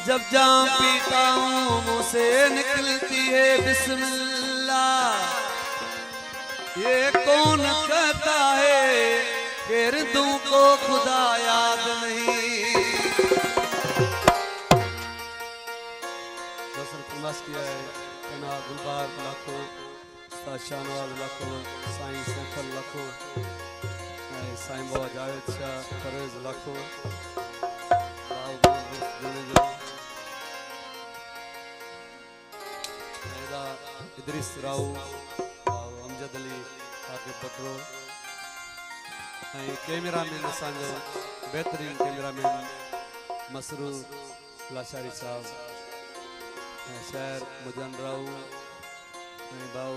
जब जाम पीता हूँ मुँह से निकलती है बिस्मिल्लाह। ये कौन कहता है कि हिंदू को खुदा याद नहीं। दर्शन प्रवास किया है तना गुलबार लाखों, शाहनवाज लाखों, साईं सैफल लाखों, साईं बाबा जावेद शाह परवेज लाखों, इदरीस राव, अमजद अली आगे पटरो, कैमरामैन असांजो बेहतरीन कैमरामैन मसरूर लाशारी साहब, शायर मुजन राव, भाऊ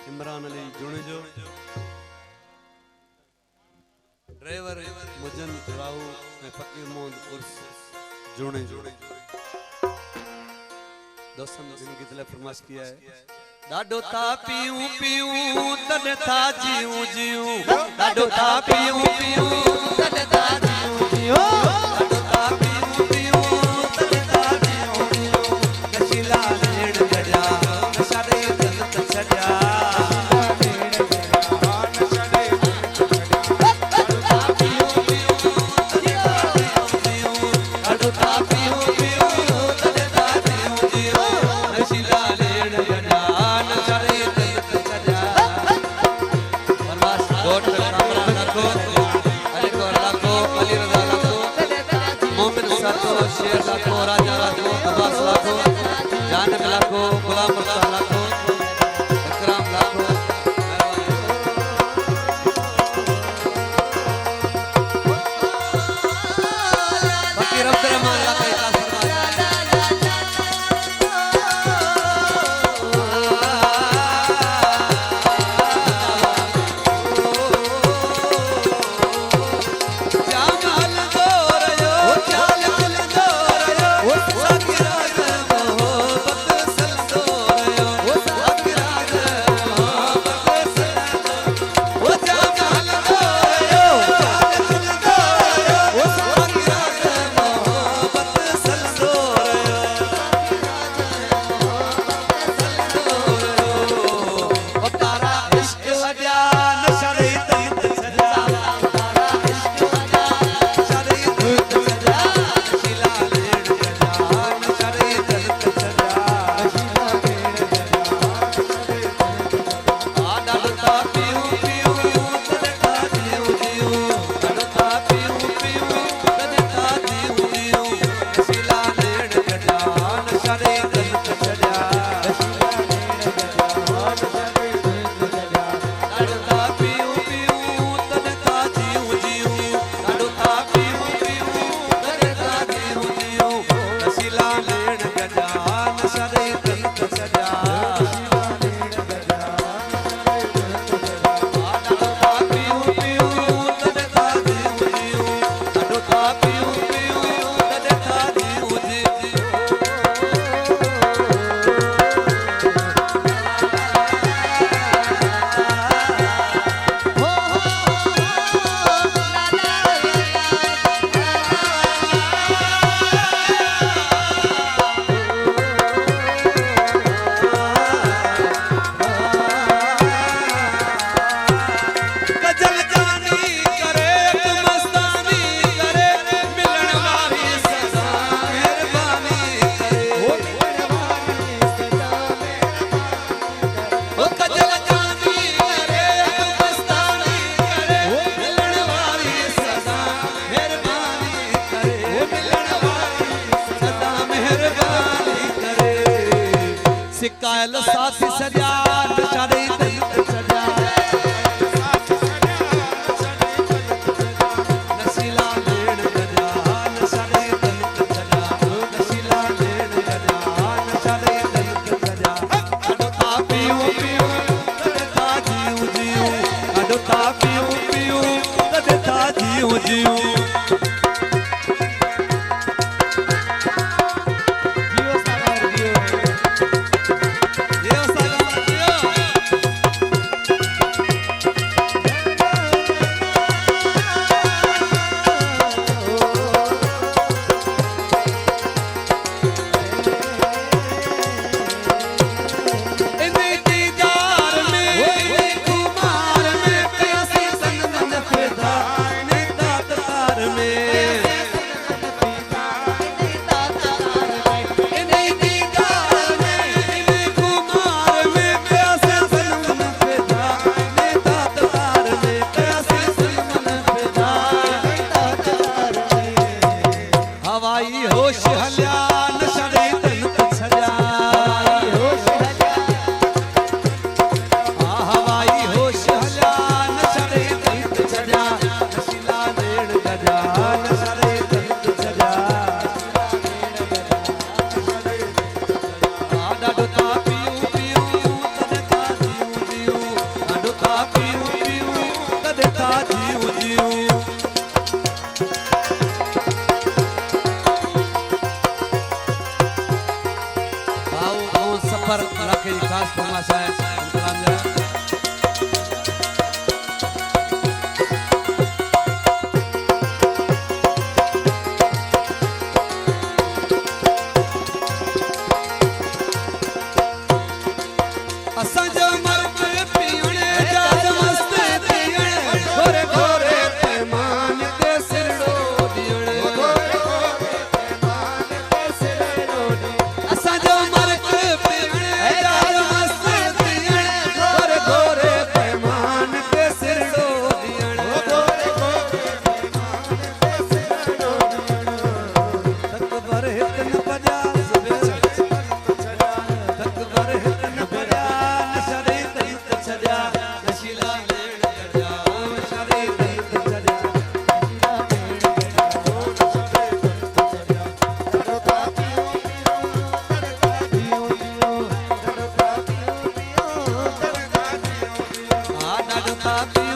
इमरान अली जुणेजो, ड्राइवर मुजन राव, फकीर मोहम्मद उर्स जुणेजो। दोस्तों जिंदगी दिल फरमाश किया है डाडो था पीऊं पीऊं तद था जीऊं जीऊं, डाडो था पीऊं पीऊं तद था जीऊं जीऊं, डाडो था पीऊं पीऊं तद था जीऊं जीऊं, नशीला नेड़ गया नशारे दिल ते छड़या, शेर लाखो, राजा लाखो, अब्बास लाखो, जानक लाखो, गुलाम मुर्तजा लाखो, इकराम लाखो। फकीर अब्दुर्रहमान लाखो सिकायल साथी सजा नशारे दिल ते सजा, नशीला नेड़ गया नशारे दिल ते सजा, नशीला नेड़ गया नशारे दिल ते सजा, अडो था पीऊं पीऊं तद था जीऊं जीऊं, अडो था पीऊं पीऊं तद था जीऊं जीऊं। जियो हवाई होश हल्या नशरे तन छल्या हवाई होश हल्या नशरे तन छल्या नशीला नेड़ गजा नशरे तन छल्या डाडो ता पियूं पियूं तने ता जीऊं जीऊं डाडो ता पियूं पियूं तने ता जीऊं जीऊं सफर रखे खास तमाशा है असंजो मर्द पीणे जाज मस्त दियण घोरे घोरे पैमान के सिरड़ो दियण असंजो मर्द पीणे जाज मस्त दियण घोरे घोरे पैमान के सिरड़ो दियण तक बर हितन बजा तक बर हितन बजा नशरे तन छल्या नशीला नेड़ गजा नशरे तन छल्या डाडो ता पियूं